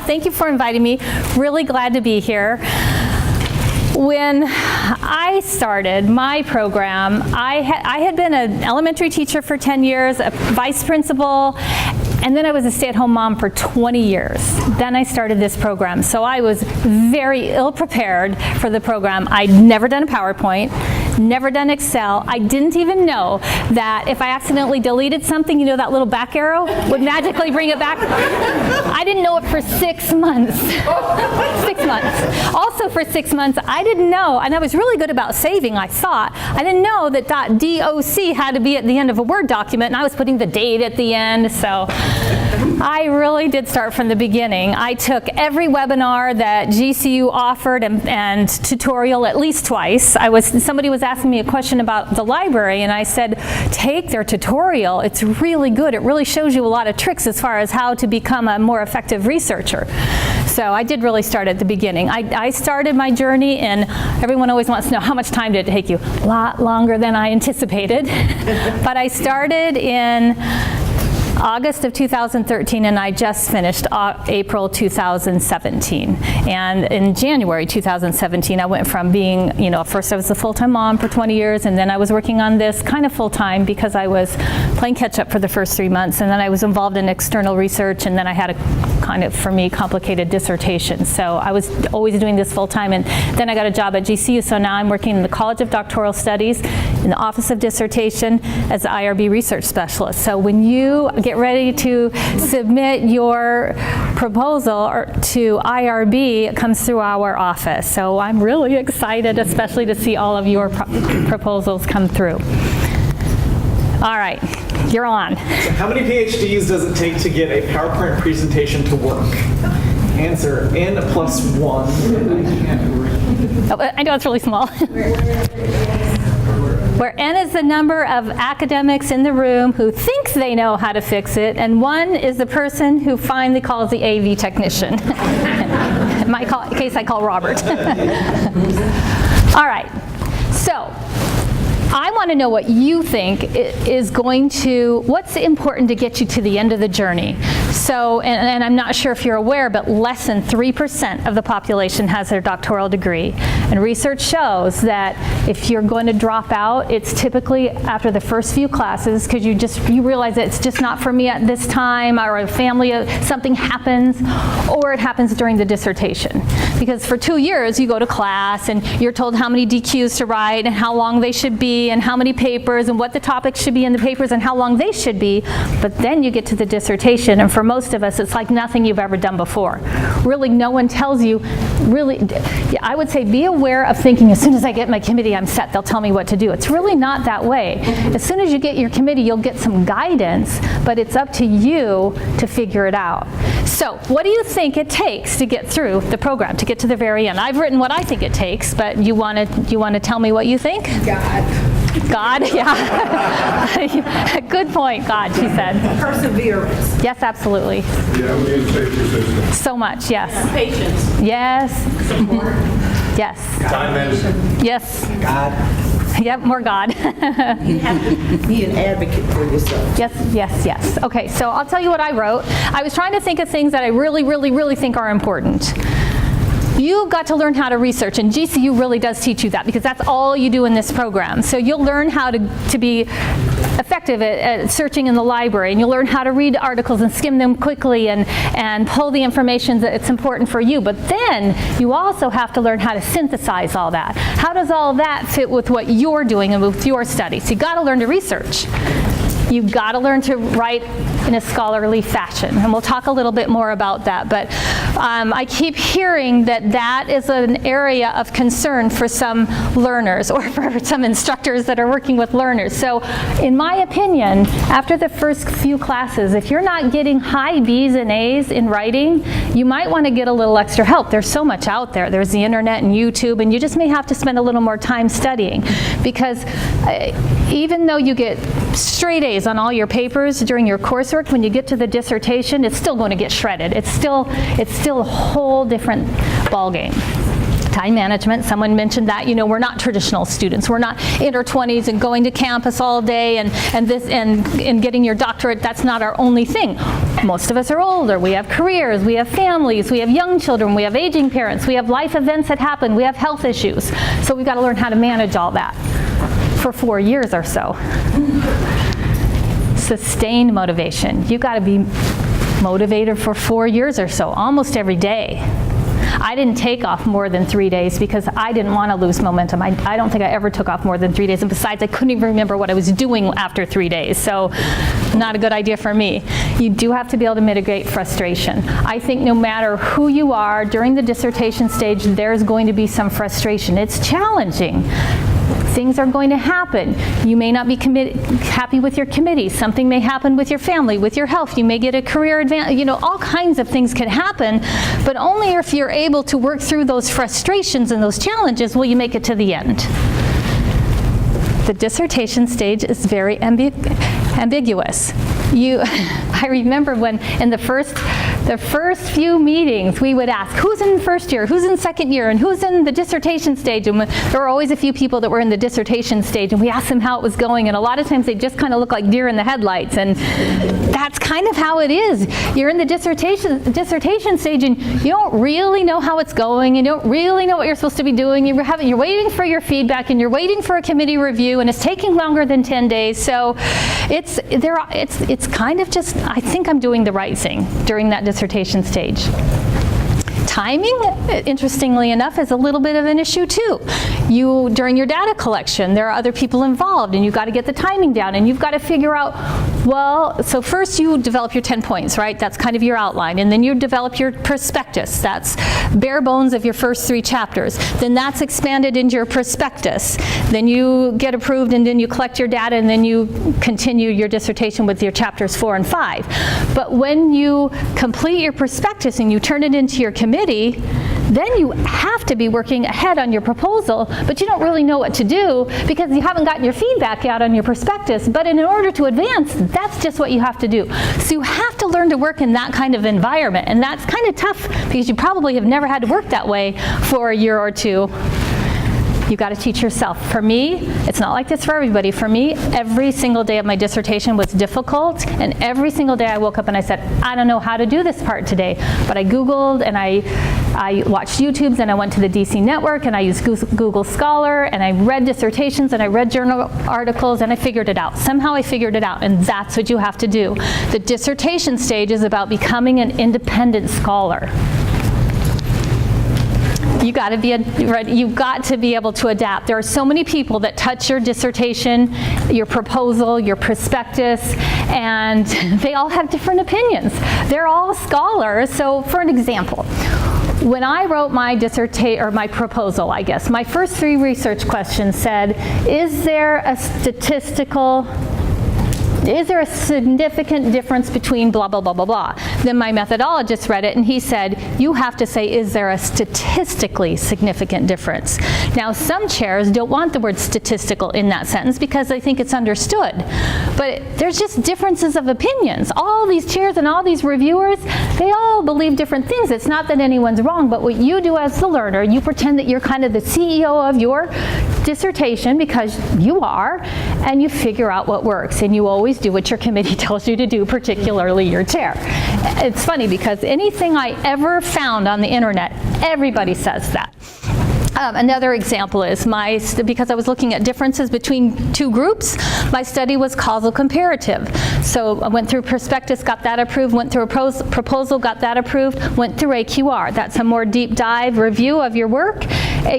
Thank you for inviting me. Really glad to be here. When I started my program, I had been an elementary teacher for 10 years, a vice principal, and then I was a stay-at-home mom for 20 years. Then I started this program. So I was very ill-prepared for the program. I'd never done a PowerPoint, never done Excel. I didn't even know that if I accidentally deleted something, you know, that little back arrow would magically bring it back. I didn't know it for 6 months. 6 months. Also for 6 months, I didn't know, and I was really good about saving, I thought. I didn't know that .doc had to be at the end of a Word document, and I was putting the date at the end, so I really did start from the beginning. I took every webinar that GCU offered and tutorial at least twice. Somebody was asking me a question about the library, and I said, take their tutorial. It's really good. It really shows you a lot of tricks as far as how to become a more effective researcher. So I did really start at the beginning. I started my journey, and everyone always wants to know how much time did it take you. A lot longer than I anticipated. But I started in August of 2013, and I just finished April 2017. And in January 2017, I went from being, you know, first I was a full-time mom for 20 years, and then I was working on this kind of full-time because I was playing catch-up for the first 3 months, and then I was involved in external research, and then I had a kind of, for me, complicated dissertation. So I was always doing this full-time, and then I got a job at GCU, so now I'm working in the College of Doctoral Studies in the Office of Dissertation as the IRB research specialist. So when you get ready to submit your proposal to IRB, it comes through our office. So I'm really excited, especially to see all of your proposals come through. All right, you're on. So how many PhDs does it take to get a PowerPoint presentation to work? Answer, N+1. Oh, I know it's really small. Where N is the number of academics in the room who think they know how to fix it, and 1 is the person who finally calls the AV technician. In my case, I call Robert. All right, so I want to know what you think is what's important to get you to the end of the journey. So, and I'm not sure if you're aware, but less than 3% of the population has their doctoral degree. And research shows that if you're going to drop out, it's typically after the first few classes, because you realize that it's just not for me at this time, or a family, something happens, or it happens during the dissertation. Because for 2 years, you go to class, and you're told how many DQs to write, and how long they should be, and how many papers, and what the topics should be in the papers, and how long they should be. But then you get to the dissertation, and for most of us, it's like nothing you've ever done before. Really, no one tells you, really, I would say be aware of thinking, as soon as I get my committee, I'm set, they'll tell me what to do. It's really not that way. As soon as you get your committee, you'll get some guidance, but it's up to you to figure it out. So, what do you think it takes to get through the program, to get to the very end? I've written what I think it takes, but you want to tell me what you think? God, yeah. Good point, God, she said. Perseverance. Yes, absolutely. Yeah, we need to stay persistent. So much, yes. Patience. Yes. Support. Yes. Time management. Yes. God. Yep, more God. You have to be an advocate for yourself. Yes, yes, yes. Okay, so I'll tell you what I wrote. I was trying to think of things that I really, really, really think are important. You've got to learn how to research, and GCU really does teach you that, because that's all you do in this program. So you'll learn how to be effective at searching in the library, and you'll learn how to read articles and skim them quickly and pull the information that's important for you. But then you also have to learn how to synthesize all that. How does all that fit with what you're doing and with your studies? So you've got to learn to research. You've got to learn to write in a scholarly fashion, and we'll talk a little bit more about that. But I keep hearing that is an area of concern for some learners, or for some instructors that are working with learners. So in my opinion, after the first few classes, if you're not getting high B's and A's in writing, you might want to get a little extra help. There's so much out there. There's the internet and YouTube, and you just may have to spend a little more time studying, because even though you get straight A's on all your papers during your coursework, when you get to the dissertation, it's still going to get shredded. It's still a whole different ballgame. Time management, someone mentioned that, we're not traditional students. We're not in our 20s and going to campus all day and getting your doctorate. That's not our only thing. Most of us are older. We have careers, we have families, we have young children, we have aging parents, we have life events that happen, we have health issues. So we've got to learn how to manage all that for 4 years or so. Sustained motivation. You've got to be motivated for 4 years or so, almost every day. I didn't take off more than 3 days because I didn't want to lose momentum. I don't think I ever took off more than 3 days. And besides, I couldn't even remember what I was doing after 3 days. So not a good idea for me. You do have to be able to mitigate frustration. I think no matter who you are, during the dissertation stage, there's going to be some frustration. It's challenging. Things are going to happen. You may not be happy with your committee. Something may happen with your family, with your health. You may get a career advance. All kinds of things can happen, but only if you're able to work through those frustrations and those challenges will you make it to the end. The dissertation stage is very ambiguous. I remember when in the first few meetings we would ask, who's in first year, who's in second year, and who's in the dissertation stage? And there were always a few people that were in the dissertation stage, and we asked them how it was going, and a lot of times they just kind of look like deer in the headlights, and that's kind of how it is. You're in the dissertation stage, and you don't really know how it's going, you don't really know what you're supposed to be doing. You're waiting for your feedback, and you're waiting for a committee review, and it's taking longer than 10 days. So it's kind of just, I think I'm doing the right thing during that dissertation stage. Timing, interestingly enough, is a little bit of an issue too. During your data collection, there are other people involved, and you've got to get the timing down, and you've got to figure out, so first you develop your 10 points, right? That's kind of your outline, and then you develop your prospectus. That's bare bones of your first 3 chapters. Then that's expanded into your prospectus. Then you get approved, and then you collect your data, and then you continue your dissertation with your chapters 4 and 5. But when you complete your prospectus and you turn it into your committee, then you have to be working ahead on your proposal, but you don't really know what to do because you haven't gotten your feedback out on your prospectus. But in order to advance, that's just what you have to do. So you have to learn to work in that kind of environment, and that's kind of tough because you probably have never had to work that way for a year or two. You've got to teach yourself. For me, it's not like this for everybody. For me, every single day of my dissertation was difficult, and every single day I woke up and I said, I don't know how to do this part today. But I Googled, and I watched YouTubes, and I went to the DC network, and I used Google Scholar, and I read dissertations, and I read journal articles, and I figured it out. Somehow I figured it out, and that's what you have to do. The dissertation stage is about becoming an independent scholar. You've got to be able to adapt. There are so many people that touch your dissertation, your proposal, your prospectus, and they all have different opinions. They're all scholars. So for an example, when I wrote my my proposal, I guess, my first 3 research questions said, is there a significant difference between blah, blah, blah, blah, blah? Then my methodologist read it, and he said, you have to say, is there a statistically significant difference? Now, some chairs don't want the word statistical in that sentence because they think it's understood. But there's just differences of opinions. All these chairs and all these reviewers, they all believe different things. It's not that anyone's wrong, but what you do as the learner, you pretend that you're kind of the CEO of your dissertation, because you are, and you figure out what works, and you always do what your committee tells you to do, particularly your chair. It's funny because anything I ever found on the internet, everybody says that. Another example is because I was looking at differences between 2 groups, my study was causal comparative. So I went through prospectus, got that approved, went through a proposal, got that approved, went through AQR. That's a more deep dive review of your work.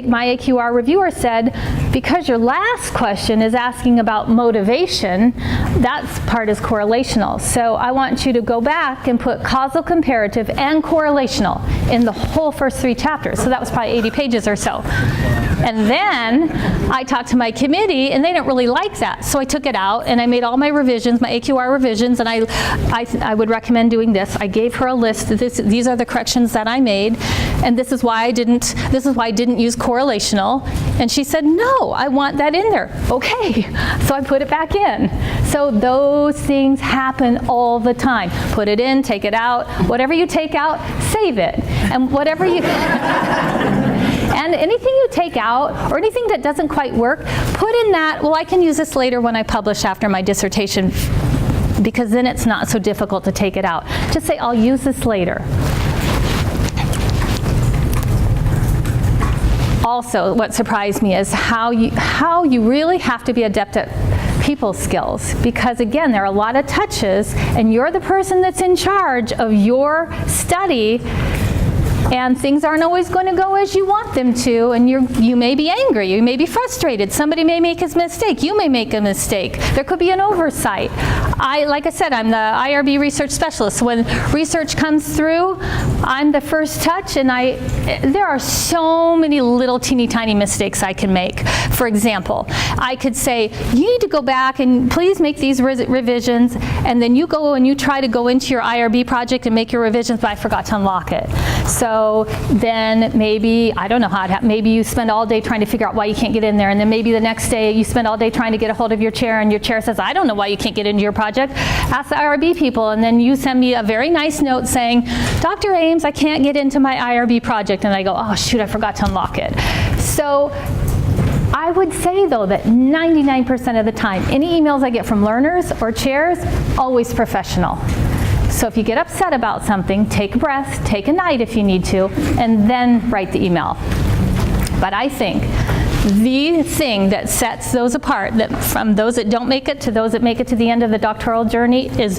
My AQR reviewer said, because your last question is asking about motivation, that part is correlational. So I want you to go back and put causal comparative and correlational in the whole first 3 chapters. So that was probably 80 pages or so. And then I talked to my committee, and they didn't really like that. So I took it out, and I made all my revisions, my AQR revisions, and I would recommend doing this. I gave her a list. These are the corrections that I made, and this is why I didn't use correlational. And she said, no, I want that in there. Okay, so I put it back in. So those things happen all the time. Put it in, take it out. Whatever you take out, save it. And whatever you... And anything you take out or anything that doesn't quite work, put in that, well, I can use this later when I publish after my dissertation, because then it's not so difficult to take it out. Just say, I'll use this later. Also, what surprised me is how you really have to be adept at people skills, because again, there are a lot of touches, and you're the person that's in charge of your study, and things aren't always going to go as you want them to, and you may be angry, you may be frustrated, somebody may make a mistake, you may make a mistake, there could be an oversight. Like I said, I'm the IRB research specialist. When research comes through, I'm the first touch, and there are so many little teeny tiny mistakes I can make. For example, I could say, you need to go back and please make these revisions, and then you go and you try to go into your IRB project and make your revisions, but I forgot to unlock it. So then maybe, I don't know how it happened, maybe you spend all day trying to figure out why you can't get in there, and then maybe the next day you spend all day trying to get a hold of your chair, and your chair says, I don't know why you can't get into your project. Ask the IRB people, and then you send me a very nice note saying, Dr. Ames, I can't get into my IRB project, and I go, oh shoot, I forgot to unlock it. So I would say though that 99% of the time, any emails I get from learners or chairs, always professional. So if you get upset about something, take a breath, take a night if you need to, and then write the email. But I think the thing that sets those apart, that from those that don't make it to those that make it to the end of the doctoral journey, is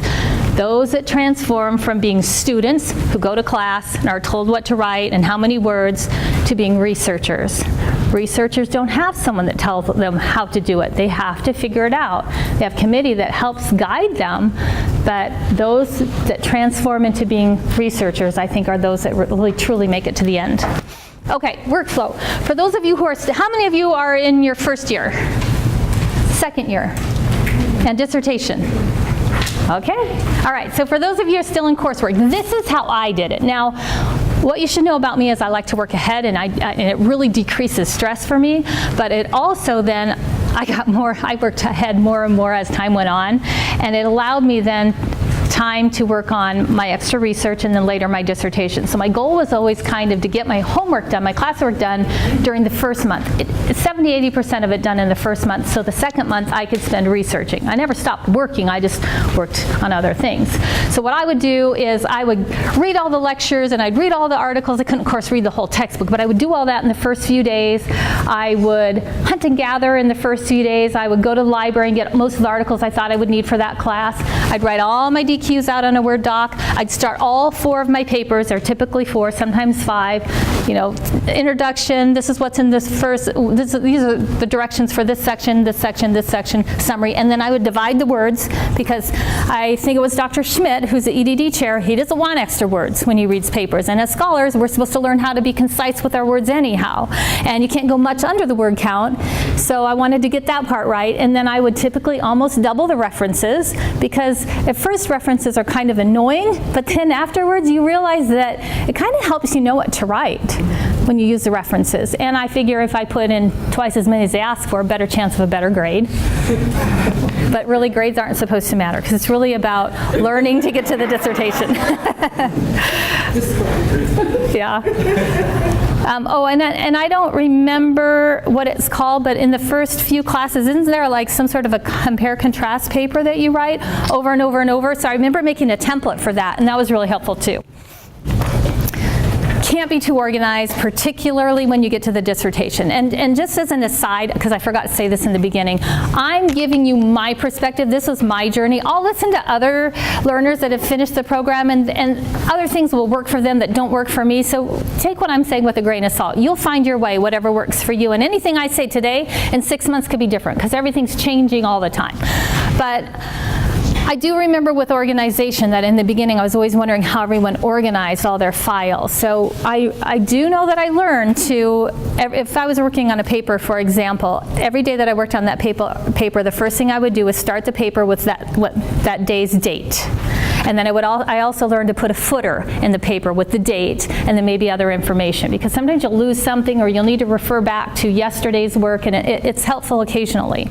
those that transform from being students who go to class and are told what to write and how many words, to being researchers. Researchers don't have someone that tells them how to do it. They have to figure it out. They have a committee that helps guide them, but those that transform into being researchers, I think, are those that really truly make it to the end. Okay, workflow. For those of you who are, how many of you are in your first year? Second year? And dissertation? Okay, all right, so for those of you who are still in coursework, this is how I did it. Now, what you should know about me is I like to work ahead, and it really decreases stress for me, but it also then, I worked ahead more and more as time went on, and it allowed me then time to work on my extra research and then later my dissertation. So my goal was always kind of to get my homework done, my classwork done during the first month. 70–80% of it done in the first month, so the second month I could spend researching. I never stopped working, I just worked on other things. So what I would do is I would read all the lectures and I'd read all the articles. I couldn't, of course, read the whole textbook, but I would do all that in the first few days. I would hunt and gather in the first few days. I would go to the library and get most of the articles I thought I would need for that class. I'd write all my DQs out on a Word doc. I'd start all 4 of my papers. They're typically 4, sometimes 5. You know, introduction, this is what's in this first, these are the directions for this section, this section, this section, summary, and then I would divide the words, because I think it was Dr. Schmidt, who's the EDD chair, he doesn't want extra words when he reads papers, and as scholars, we're supposed to learn how to be concise with our words anyhow, and you can't go much under the word count, so I wanted to get that part right, and then I would typically almost double the references, because at first references are kind of annoying, but then afterwards you realize that it kind of helps you know what to write when you use the references. And I figure if I put in twice as many as they ask for, a better chance of a better grade. But really, grades aren't supposed to matter, because it's really about learning to get to the dissertation. Yeah. And I don't remember what it's called, but in the first few classes, isn't there like some sort of a compare-contrast paper that you write over and over and over? So I remember making a template for that, and that was really helpful too. Can't be too organized, particularly when you get to the dissertation. And just as an aside, because I forgot to say this in the beginning, I'm giving you my perspective. This was my journey. I'll listen to other learners that have finished the program, and other things will work for them that don't work for me. So take what I'm saying with a grain of salt. You'll find your way, whatever works for you. And anything I say today in 6 months could be different, because everything's changing all the time. But I do remember with organization that in the beginning I was always wondering how everyone organized all their files. So I do know that I learned to, if I was working on a paper, for example, every day that I worked on that paper, the first thing I would do was start the paper with that day's date. And then I also learned to put a footer in the paper with the date and then maybe other information, because sometimes you'll lose something or you'll need to refer back to yesterday's work, and it's helpful occasionally.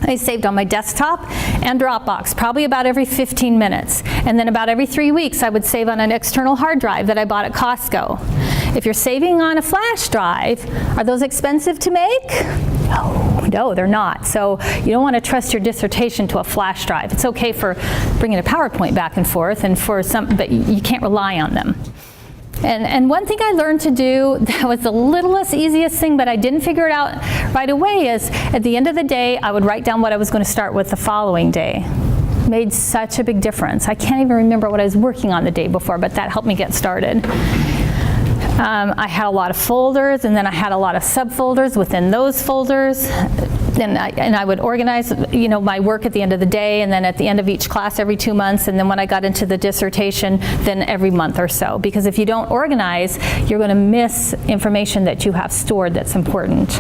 I saved on my desktop and Dropbox, probably about every 15 minutes. And then about every 3 weeks, I would save on an external hard drive that I bought at Costco. If you're saving on a flash drive, are those expensive to make? No, they're not. So you don't want to trust your dissertation to a flash drive. It's okay for bringing a PowerPoint back and forth, and for some, but you can't rely on them. And one thing I learned to do that was the littlest, easiest thing, but I didn't figure it out right away, is at the end of the day, I would write down what I was going to start with the following day. Made such a big difference. I can't even remember what I was working on the day before, but that helped me get started. I had a lot of folders, and then I had a lot of subfolders within those folders. And I would organize, my work at the end of the day, and then at the end of each class every 2 months, and then when I got into the dissertation, then every month or so. Because if you don't organize, you're going to miss information that you have stored that's important.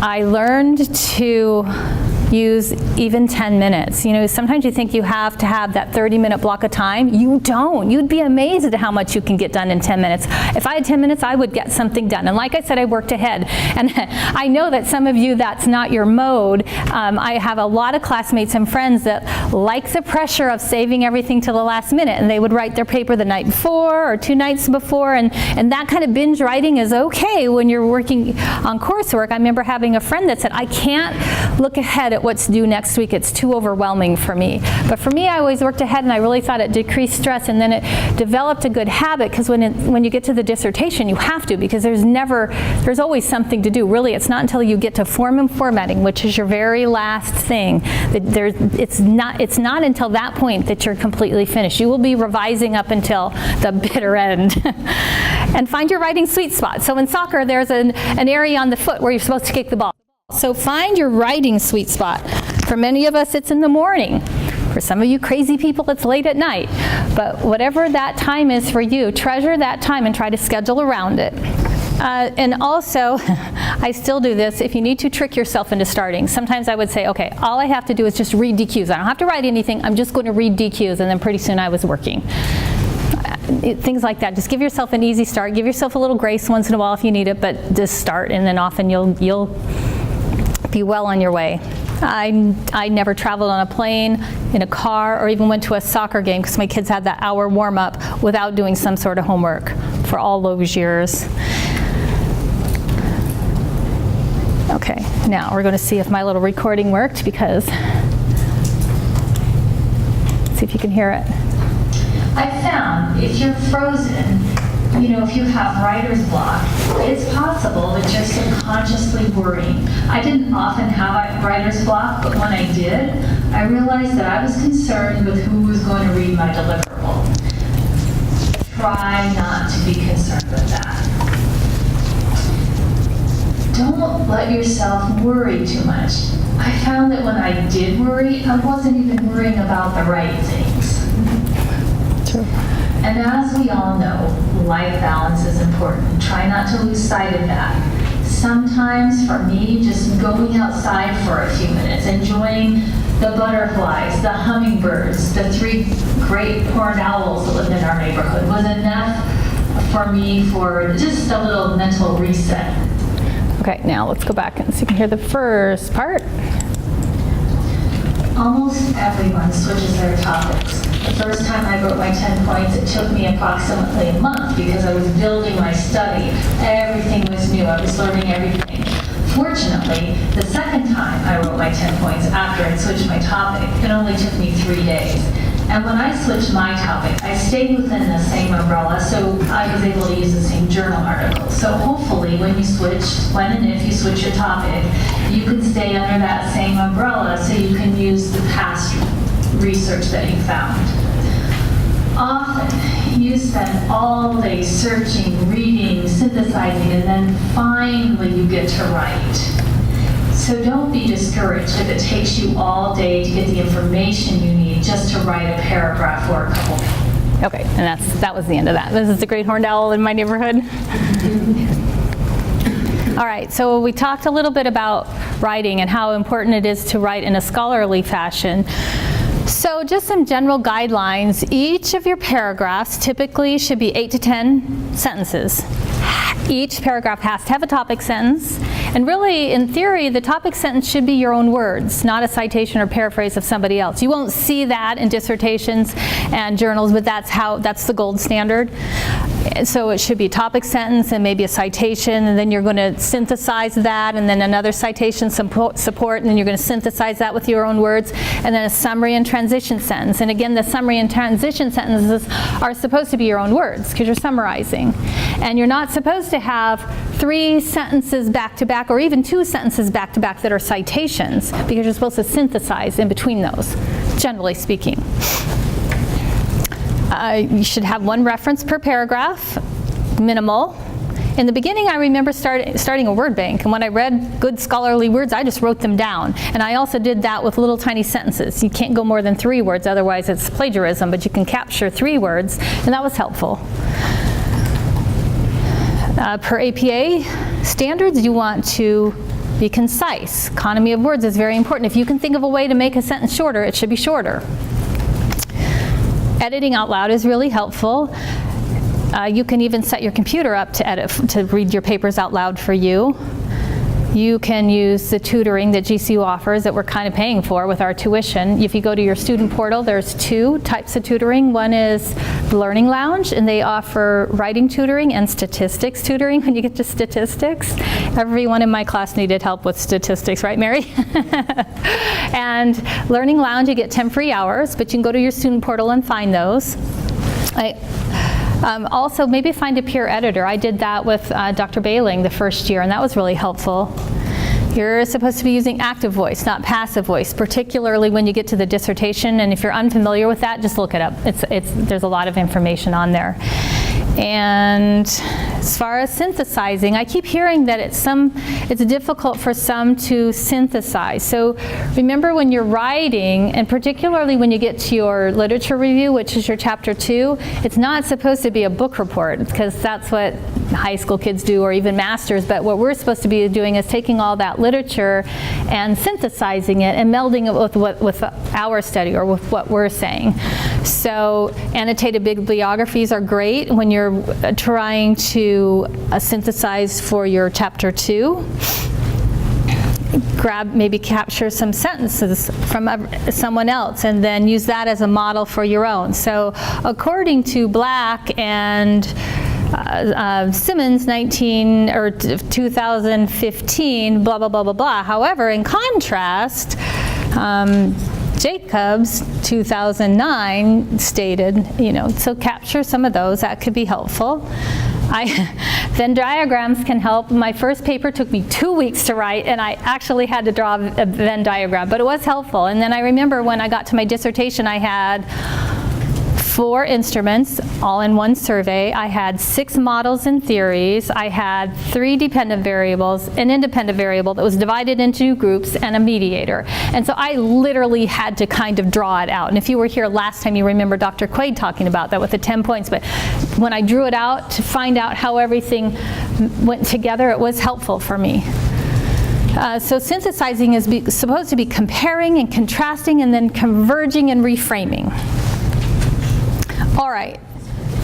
I learned to use even 10 minutes. Sometimes you think you have to have that 30-minute block of time. You don't. You'd be amazed at how much you can get done in 10 minutes. If I had 10 minutes, I would get something done. And like I said, I worked ahead. And I know that some of you, that's not your mode. I have a lot of classmates and friends that like the pressure of saving everything to the last minute, and they would write their paper the night before or 2 nights before, and that kind of binge writing is okay when you're working on coursework. I remember having a friend that said, I can't look ahead at what's due next week. It's too overwhelming for me. But for me, I always worked ahead, and I really thought it decreased stress, and then it developed a good habit, because when you get to the dissertation, you have to, because there's always something to do. Really, it's not until you get to form and formatting, which is your very last thing, that it's not until that point that you're completely finished. You will be revising up until the bitter end. And find your writing sweet spot. So in soccer, there's an area on the foot where you're supposed to kick the ball. So find your writing sweet spot. For many of us, it's in the morning. For some of you crazy people, it's late at night. But whatever that time is for you, treasure that time and try to schedule around it. And also, I still do this, if you need to trick yourself into starting. Sometimes I would say, okay, all I have to do is just read DQs. I don't have to write anything. I'm just going to read DQs, and then pretty soon I was working. Things like that. Just give yourself an easy start. Give yourself a little grace once in a while if you need it, but just start, and then often you'll be well on your way. I never traveled on a plane, in a car, or even went to a soccer game, because my kids had that hour warm-up, without doing some sort of homework for all those years. Okay, now we're going to see if my little recording worked, because, see if you can hear it. I found if you're frozen, if you have writer's block, it's possible that you're subconsciously worrying. I didn't often have writer's block, but when I did, I realized that I was concerned with who was going to read my deliverable. Try not to be concerned with that. Don't let yourself worry too much. I found that when I did worry, I wasn't even worrying about the right things. True. And as we all know, life balance is important. Try not to lose sight of that. Sometimes, for me, just going outside for a few minutes, enjoying the butterflies, the hummingbirds, the 3 great horned owls that lived in our neighborhood was enough for me for just a little mental reset. Okay, now let's go back and so you can hear the first part. Almost everyone switches their topics. The first time I wrote my 10 points, it took me approximately a month, because I was building my study. Everything was new. I was learning everything. Fortunately, the second time I wrote my 10 points after I switched my topic, it only took me 3 days. And when I switched my topic, I stayed within the same umbrella, so I was able to use the same journal article. So hopefully when and if you switch your topic, you can stay under that same umbrella, so you can use the past research that you found. Often, you spend all day searching, reading, synthesizing, and then finally you get to write. So don't be discouraged if it takes you all day to get the information you need just to write a paragraph or a couple. Okay, and that was the end of that. This is the great horned owl in my neighborhood. All right, so we talked a little bit about writing and how important it is to write in a scholarly fashion. So just some general guidelines. Each of your paragraphs typically should be 8 to 10 sentences. Each paragraph has to have a topic sentence. And really, in theory, the topic sentence should be your own words, not a citation or paraphrase of somebody else. You won't see that in dissertations and journals, but that's the gold standard. So it should be a topic sentence and maybe a citation, and then you're going to synthesize that, and then another citation support, and then you're going to synthesize that with your own words, and then a summary and transition sentence. And again, the summary and transition sentences are supposed to be your own words because you're summarizing. And you're not supposed to have 3 sentences back to back or even 2 sentences back to back that are citations, because you're supposed to synthesize in between those, generally speaking. You should have 1 reference per paragraph, minimal. In the beginning, I remember starting a word bank, and when I read good scholarly words, I just wrote them down. And I also did that with little tiny sentences. You can't go more than 3 words, otherwise it's plagiarism, but you can capture 3 words, and that was helpful. Per APA standards, you want to be concise. Economy of words is very important. If you can think of a way to make a sentence shorter, it should be shorter. Editing out loud is really helpful. You can even set your computer up to read your papers out loud for you. You can use the tutoring that GCU offers that we're kind of paying for with our tuition. If you go to your student portal, there's 2 types of tutoring. One is Learning Lounge, and they offer writing tutoring and statistics tutoring when you get to statistics. Everyone in my class needed help with statistics, right, Mary? And Learning Lounge, you get 10 free hours, but you can go to your student portal and find those. Also, maybe find a peer editor. I did that with Dr. Bailing the first year, and that was really helpful. You're supposed to be using active voice, not passive voice, particularly when you get to the dissertation. And if you're unfamiliar with that, just look it up. There's a lot of information on there. And as far as synthesizing, I keep hearing that it's difficult for some to synthesize. So remember, when you're writing, and particularly when you get to your literature review, which is your chapter 2, it's not supposed to be a book report, because that's what high school kids do, or even masters. But what we're supposed to be doing is taking all that literature and synthesizing it and melding it with our study or with what we're saying. So annotated bibliographies are great when you're trying to synthesize for your chapter 2. Maybe capture some sentences from someone else and then use that as a model for your own. So according to Black and Simmons 2015, blah, blah, blah, blah, blah. However, in contrast, Jacobs 2009 stated, so capture some of those. That could be helpful. Venn diagrams can help. My first paper took me 2 weeks to write, and I actually had to draw a Venn diagram, but it was helpful. And then I remember when I got to my dissertation, I had 4 instruments, all in one survey. I had 6 models and theories. I had 3 dependent variables, an independent variable that was divided into groups, and a mediator. And so I literally had to kind of draw it out. And if you were here last time, you remember Dr. Quaid talking about that with the 10 points. But when I drew it out to find out how everything went together, it was helpful for me. So synthesizing is supposed to be comparing and contrasting and then converging and reframing. All right,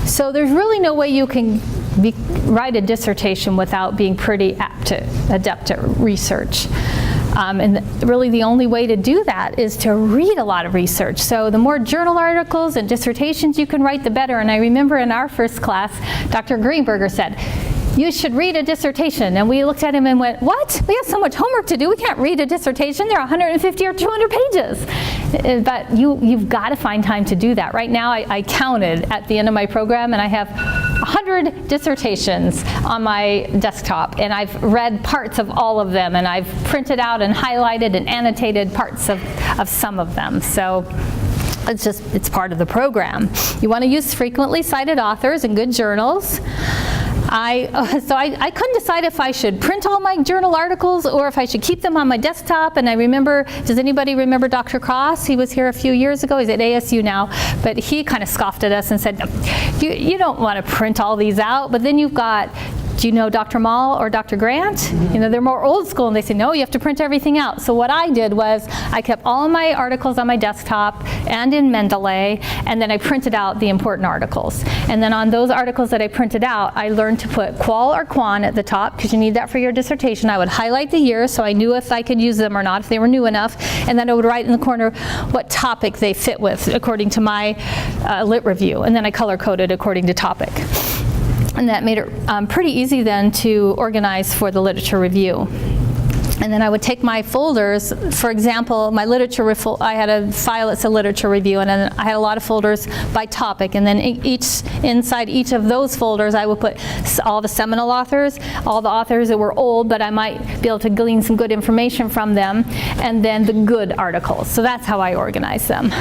so there's really no way you can write a dissertation without being pretty adept at research. And really the only way to do that is to read a lot of research. So the more journal articles and dissertations you can write, the better. And I remember in our first class, Dr. Greenberger said, you should read a dissertation. And we looked at him and went, what? We have so much homework to do. We can't read a dissertation. They're 150 or 200 pages. But you've got to find time to do that. Right now, I counted at the end of my program, and I have 100 dissertations on my desktop. And I've read parts of all of them. And I've printed out and highlighted and annotated parts of some of them. So it's part of the program. You want to use frequently cited authors and good journals. I couldn't decide if I should print all my journal articles or if I should keep them on my desktop. And I remember, does anybody remember Dr. Cross? He was here a few years ago. He's at ASU now. But he kind of scoffed at us and said, you don't want to print all these out. But then you've got do you know Dr. Mall or Dr. Grant? You know, they're more old school and they say, no, you have to print everything out. So what I did was I kept all of my articles on my desktop and in Mendeley, and then I printed out the important articles. And then on those articles that I printed out, I learned to put qual or quan at the top, because you need that for your dissertation. I would highlight the years so I knew if I could use them or not, if they were new enough, and then I would write in the corner what topic they fit with according to my lit review, and then I color-coded according to topic. And that made it pretty easy then to organize for the literature review. And then I would take my folders, for example, my literature, I had a file that said literature review, and then I had a lot of folders by topic, and then inside each of those folders I would put all the seminal authors, all the authors that were old but I might be able to glean some good information from them, and then the good articles. So that's how I organized them.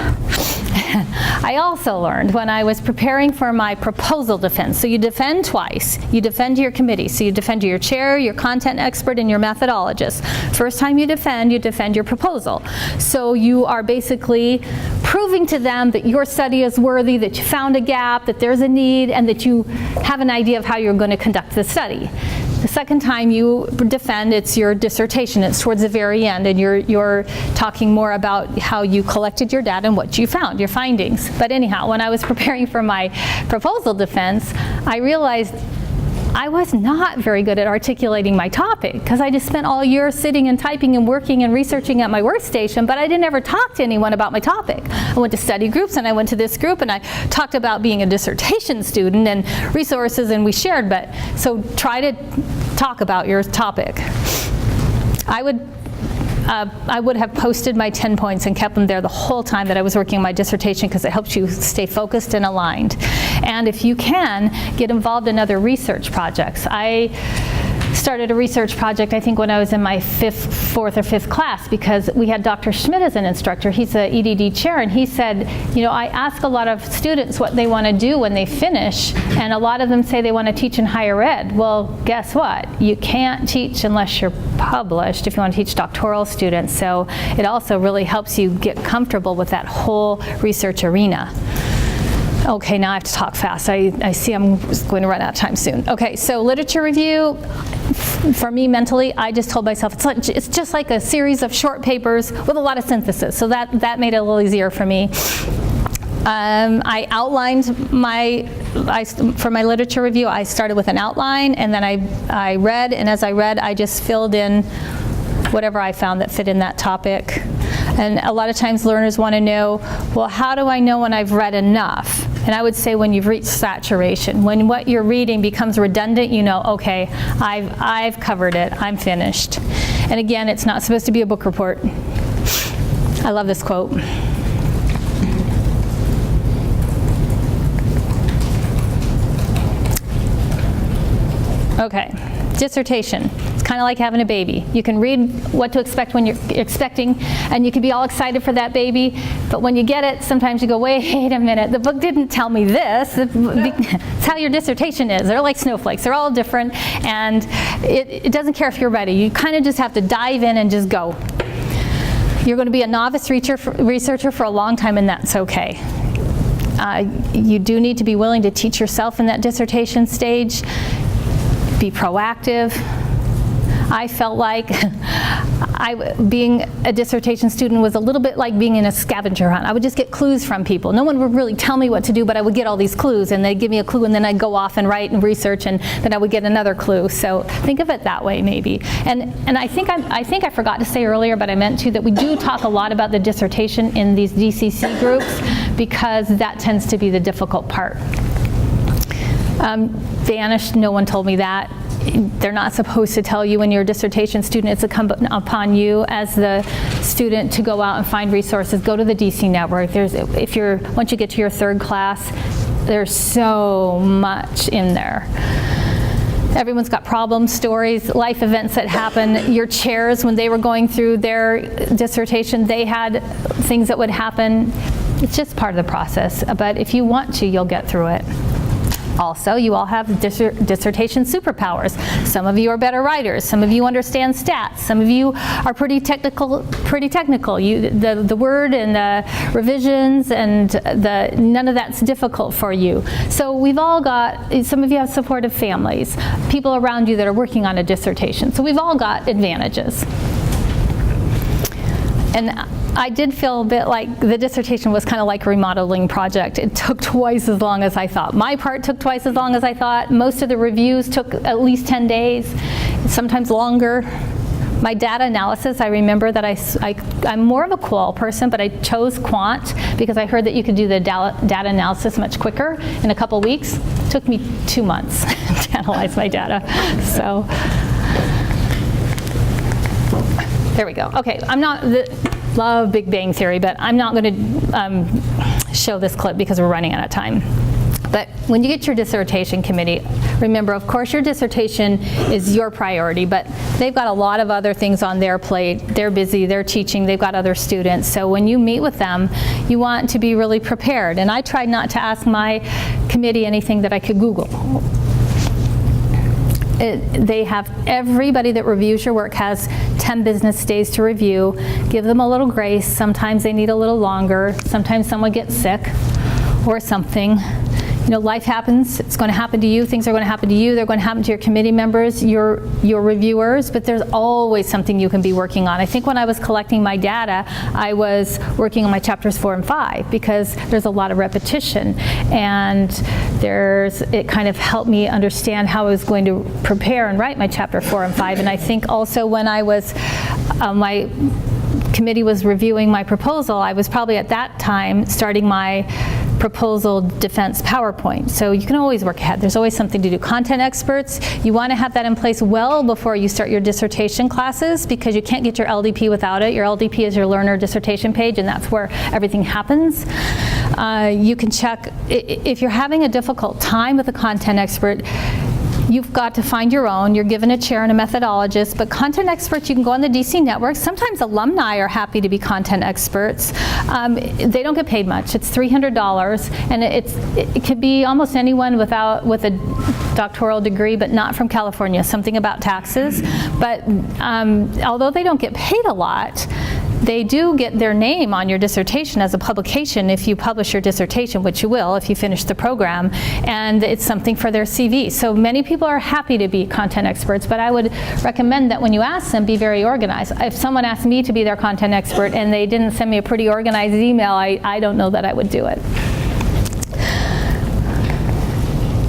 I also learned when I was preparing for my proposal defense, so you defend twice. You defend to your committee, so you defend to your chair, your content expert, and your methodologist. First time you defend your proposal. So you are basically proving to them that your study is worthy, that you found a gap, that there's a need, and that you have an idea of how you're going to conduct the study. The second time you defend, it's your dissertation. It's towards the very end, and you're talking more about how you collected your data and what you found, your findings. But anyhow, when I was preparing for my proposal defense, I realized I was not very good at articulating my topic, because I just spent all year sitting and typing and working and researching at my workstation, but I didn't ever talk to anyone about my topic. I went to study groups, and I went to this group, and I talked about being a dissertation student and resources, and we shared, but so try to talk about your topic. I would have posted my 10 points and kept them there the whole time that I was working on my dissertation, because it helps you stay focused and aligned. And if you can, get involved in other research projects. I started a research project, I think, when I was in my fourth or fifth class, because we had Dr. Schmidt as an instructor. He's the EDD chair, and he said, you know, I ask a lot of students what they want to do when they finish, and a lot of them say they want to teach in higher ed. Well, guess what? You can't teach unless you're published if you want to teach doctoral students. So it also really helps you get comfortable with that whole research arena. Okay, now I have to talk fast. I see I'm going to run out of time soon. Okay, so literature review, for me mentally, I just told myself it's just like a series of short papers with a lot of synthesis. So that made it a little easier for me. I outlined for my literature review, I started with an outline, and then I read, and as I read, I just filled in whatever I found that fit in that topic. And a lot of times learners want to know, well, how do I know when I've read enough? And I would say when you've reached saturation, when what you're reading becomes redundant, you know, okay, I've covered it, I'm finished. And again, it's not supposed to be a book report. I love this quote. Okay, dissertation. It's kind of like having a baby. You can read what to expect when you're expecting, and you can be all excited for that baby, but when you get it, sometimes you go, wait a minute, the book didn't tell me this. It's how your dissertation is. They're like snowflakes. They're all different, and it doesn't care if you're ready. You kind of just have to dive in and just go. You're going to be a novice researcher for a long time, and that's okay. You do need to be willing to teach yourself in that dissertation stage. Be proactive. I felt like being a dissertation student was a little bit like being in a scavenger hunt. I would just get clues from people. No one would really tell me what to do, but I would get all these clues, and they'd give me a clue, and then I'd go off and write and research, and then I would get another clue. So think of it that way, maybe. And I think I forgot to say earlier, but I meant to, that we do talk a lot about the dissertation in these DCC groups, because that tends to be the difficult part. Vanished, no one told me that. They're not supposed to tell you when you're a dissertation student. It's incumbent upon you as the student to go out and find resources. Go to the DC network. Once you get to your third class, there's so much in there. Everyone's got problems, stories, life events that happen. Your chairs, when they were going through their dissertation, they had things that would happen. It's just part of the process. But if you want to, you'll get through it. Also, you all have dissertation superpowers. Some of you are better writers. Some of you understand stats. Some of you are pretty technical. The word and the revisions and none of that's difficult for you. So we've all got, some of you have supportive families, people around you that are working on a dissertation. So we've all got advantages. And I did feel a bit like the dissertation was kind of like a remodeling project. It took twice as long as I thought. My part took twice as long as I thought. Most of the reviews took at least 10 days, sometimes longer. My data analysis, I remember that I'm more of a qual person, but I chose quant because I heard that you could do the data analysis much quicker in a couple weeks. It took me 2 months to analyze my data. So there we go. Okay, love Big Bang Theory, but I'm not going to show this clip because we're running out of time. But when you get your dissertation committee, remember, of course, your dissertation is your priority, but they've got a lot of other things on their plate. They're busy, they're teaching, they've got other students. So when you meet with them, you want to be really prepared. And I tried not to ask my committee anything that I could Google. They have, everybody that reviews your work has 10 business days to review. Give them a little grace. Sometimes they need a little longer. Sometimes someone gets sick or something. You know, life happens. It's going to happen to you. Things are going to happen to you. They're going to happen to your committee members, your reviewers, but there's always something you can be working on. I think when I was collecting my data, I was working on my chapters 4 and 5 because there's a lot of repetition, and it kind of helped me understand how I was going to prepare and write my chapter 4 and 5. And I think also when I was, my committee was reviewing my proposal, I was probably at that time starting my proposal defense PowerPoint. So you can always work ahead. There's always something to do. Content experts, you want to have that in place well before you start your dissertation classes because you can't get your LDP without it. Your LDP is your learner dissertation page, and that's where everything happens. You can check, if you're having a difficult time with a content expert, you've got to find your own. You're given a chair and a methodologist, but content experts, you can go on the DC network. Sometimes alumni are happy to be content experts. They don't get paid much. It's $300, and it could be almost anyone with a doctoral degree, but not from California, something about taxes. But although they don't get paid a lot, they do get their name on your dissertation as a publication if you publish your dissertation, which you will if you finish the program, and it's something for their CV. So many people are happy to be content experts, but I would recommend that when you ask them, be very organized. If someone asked me to be their content expert and they didn't send me a pretty organized email, I don't know that I would do it.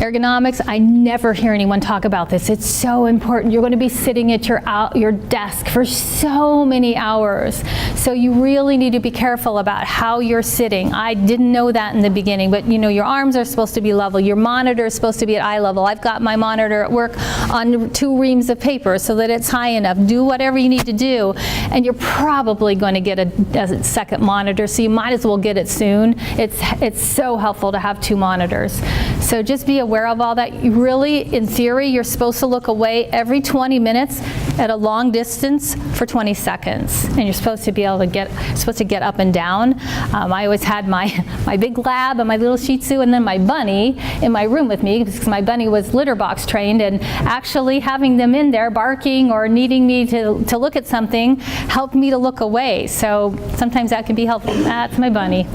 Ergonomics, I never hear anyone talk about this. It's so important. You're going to be sitting at your desk for so many hours. So you really need to be careful about how you're sitting. I didn't know that in the beginning, but you know, your arms are supposed to be level. Your monitor is supposed to be at eye level. I've got my monitor at work on 2 reams of paper so that it's high enough. Do whatever you need to do, and you're probably going to get a second monitor, so you might as well get it soon. It's so helpful to have 2 monitors. So just be aware of all that. You really, in theory, you're supposed to look away every 20 minutes at a long distance for 20 seconds, and you're supposed to be able to get up and down. I always had my big lab and my little Shih Tzu and then my bunny in my room with me because my bunny was litter box trained, and actually having them in there barking or needing me to look at something helped me to look away. So sometimes that can be helpful. That's my bunny.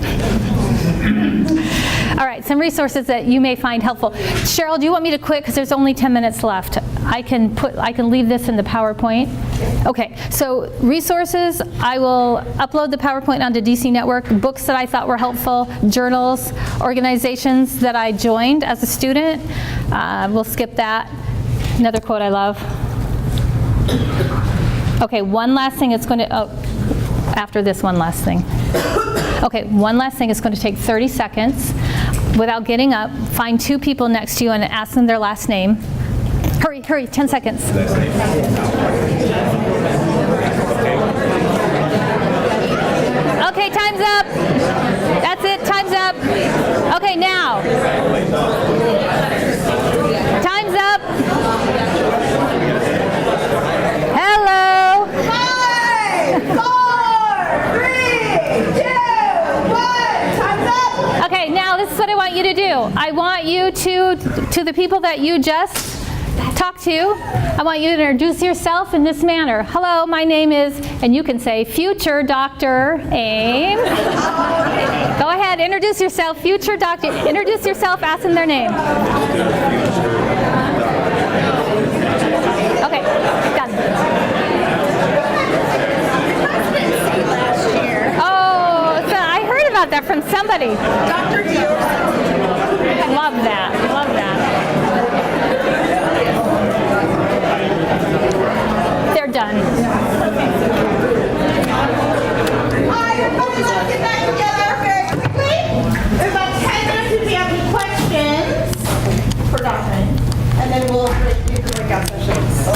All right, some resources that you may find helpful. Cheryl, do you want me to quit because there's only 10 minutes left? I can leave this in the PowerPoint. Okay, so resources, I will upload the PowerPoint onto DC Network, books that I thought were helpful, journals, organizations that I joined as a student. We'll skip that. Another quote I love. Okay, one last thing. It's going to, after this, one last thing. Okay, one last thing. It's going to take 30 seconds. Without getting up, find 2 people next to you and ask them their last name. Hurry, 10 seconds. Okay, time's up. That's it, time's up. Okay, now. Time's up. Hello. 5, 4, 3, 2, 1. Time's up. Okay, now this is what I want you to do. I want you to to the people that you just talked to, I want you to introduce yourself in this manner. Hello, my name is, and you can say, future Dr. Ames. Go ahead, introduce yourself, future doctor. Introduce yourself, ask them their name. Okay, done. Oh, so I heard about that from somebody. Dr. Dior. I love that. I love that. They're done. Hi, everybody, let's get back together very quickly. There's about 10 minutes if you have any questions for Cathrine, and then we'll do the breakout sessions.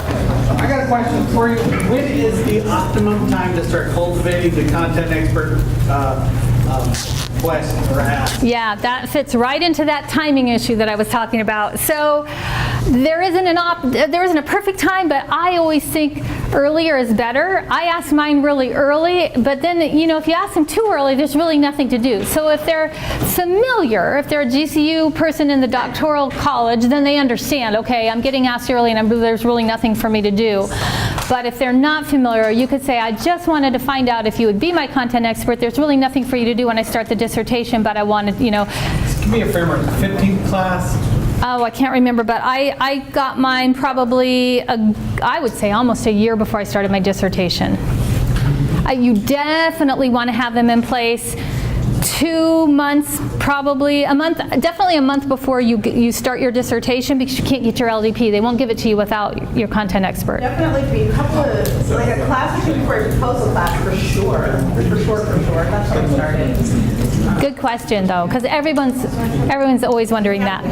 I got a question for you. When is the optimum time to start cultivating the content expert quest or ask? Yeah, that fits right into that timing issue that I was talking about. So there isn't a perfect time, but I always think earlier is better. I ask mine really early, but then, if you ask them too early, there's really nothing to do. So if they're familiar, if they're a GCU person in the doctoral college, then they understand, okay, I'm getting asked early and there's really nothing for me to do. But if they're not familiar, you could say, I just wanted to find out if you would be my content expert. There's really nothing for you to do when I start the dissertation, but I wanted, Give me a framework. 15th class? Oh, I can't remember, but I got mine probably, I would say almost a year before I started my dissertation. You definitely want to have them in place 2 months, probably a month, definitely a month before you start your dissertation, because you can't get your LDP. They won't give it to you without your content expert. Definitely be a couple of, like a class or two before your proposal class, for sure. For sure. That's when it started. Good question, though, because everyone's always wondering that.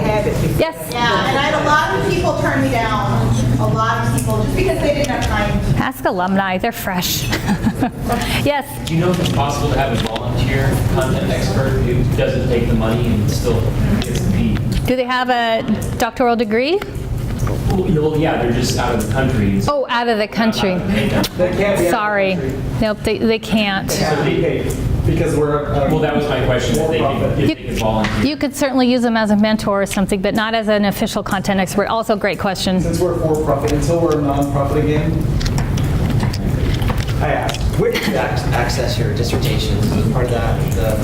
Yes? Yeah, and I had a lot of people turn me down. A lot of people, just because they didn't have time. Ask alumni. They're fresh. Yes? Do you know if it's possible to have a volunteer content expert who doesn't take the money and still gets the fee? Do they have a doctoral degree? Well, yeah, they're just out of the country. Oh, out of the country. They can't be. Sorry. Nope, they can't. Because we're. Well, that was my question. If they can volunteer. You could certainly use them as a mentor or something, but not as an official content expert. Also, great question. Since we're for-profit, until we're a non-profit again, I asked. Where did you access your dissertations? Was part of that the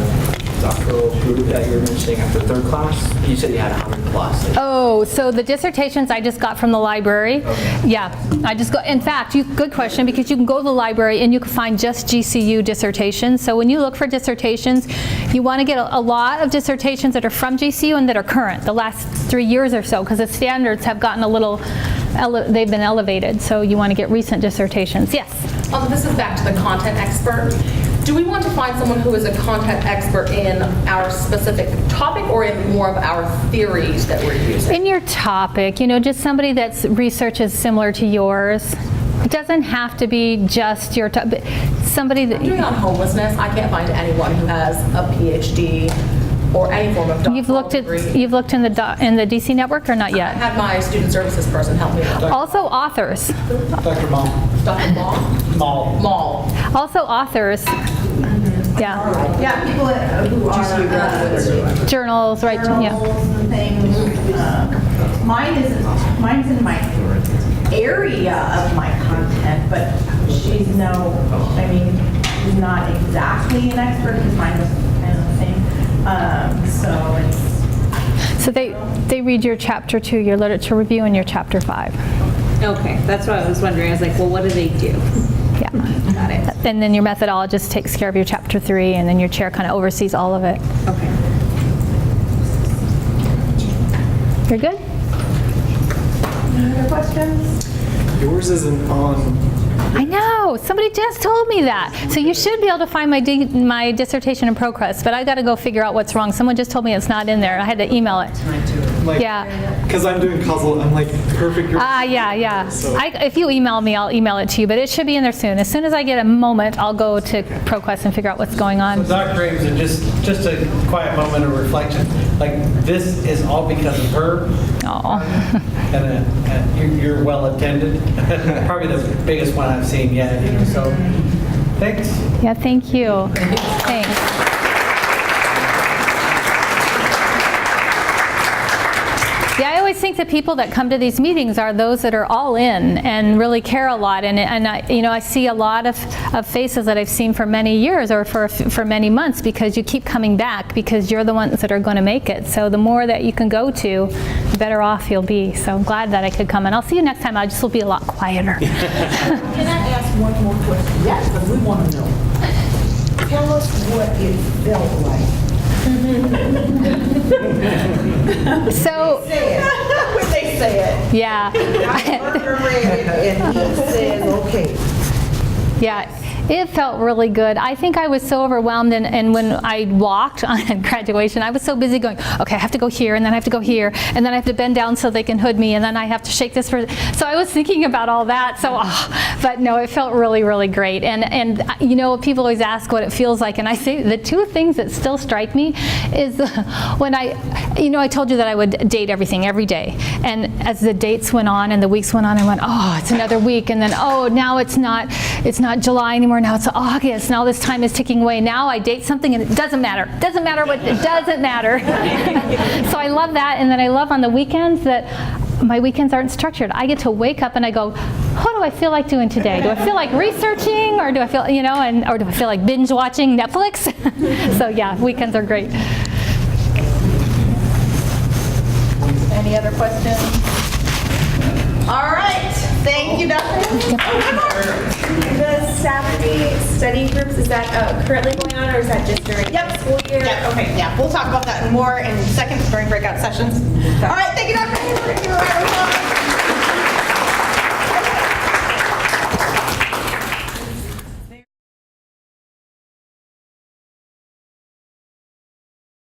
doctoral group that you were mentioning after third class? You said you had 100 plus. Oh, so the dissertations I just got from the library. Okay. Yeah, I just got, in fact, good question, because you can go to the library and you can find just GCU dissertations. So when you look for dissertations, you want to get a lot of dissertations that are from GCU and that are current, the last 3 years or so, because the standards have gotten a little, they've been elevated. So you want to get recent dissertations. Yes? This is back to the content expert. Do we want to find someone who is a content expert in our specific topic or in more of our theories that we're using? In your topic, just somebody that's research is similar to yours. It doesn't have to be just your topic. Somebody that... I'm doing on homelessness. I can't find anyone who has a PhD or any form of doctoral degree. You've looked in the DC network or not I yet? had my student services person help me with that. Also authors. Dr. Mall. Dr. Mall. Also authors. Yeah. Yeah, people who are Journals, right? Yeah. journals and things. Mine's in my area of my content, but she's not exactly an expert because mine was kind of the same. So they read your chapter 2, your literature review, and your chapter 5. Okay, that's what I was wondering. I was like, well, what do they do? Yeah. Got it. And then your methodologist takes care of your chapter 3, and then your chair kind of oversees all of it. Okay. You're good? Any other questions? Yours isn't on. I know. Somebody just told me that. So you should be able to find my dissertation in ProQuest, but I got to go figure out what's wrong. Someone just told me it's not in there. I had to email it. Yeah. Because I'm doing causal, I'm like, perfect. Yeah. So- If you email me, I'll email it to you, but it should be in there soon. As soon as I get a moment, I'll go to ProQuest and figure out what's going on. Dr. Ames, and just a quiet moment of reflection. Like, this is all because of her. Oh. And you're well attended. Probably the biggest one I've seen yet. So, thanks. Yeah, thank you. Thanks. always think the people that come to these meetings are those that are all in and really care a lot. And I see a lot of faces that I've seen for many years or for many months, because you keep coming back because you're the ones that are going to make it. So the more that you can go to, the better off you'll be. So I'm glad that I could come, and I'll see you next time. I just will be a lot quieter. Can I ask one more question? Yes, because we want to know. Tell us what it felt like. So, When they say it. yeah. Burger read it and he says, okay. Yeah, it felt really good. I think I was so overwhelmed, and when I walked on graduation, I was so busy going, okay, I have to go here, and then I have to go here, and then I have to bend down so they can hood me, and then I have to shake this. So I was thinking about all that. So, but no, it felt really, really great. And people always ask what it feels like, and I say the two things that still strike me is when I told you that I would date everything every day, and as the dates went on and the weeks went on, I went, oh, it's another week, and then now it's not July anymore. Now it's August. Now this time is ticking away. Now I date something and it doesn't matter. It doesn't matter. So I love that. And then I love on the weekends that my weekends aren't structured. I get to wake up and I go, what do I feel like doing today? Do I feel like researching, or do I feel, or do I feel like binge watching Netflix? So yeah, weekends are great. Any other questions? All right. Thank you, Dr. The Saturday study groups, is that currently going on, or is that just during the school year? Yeah, okay, yeah. We'll talk about that more in seconds during breakout sessions. All right, thank you, Dr.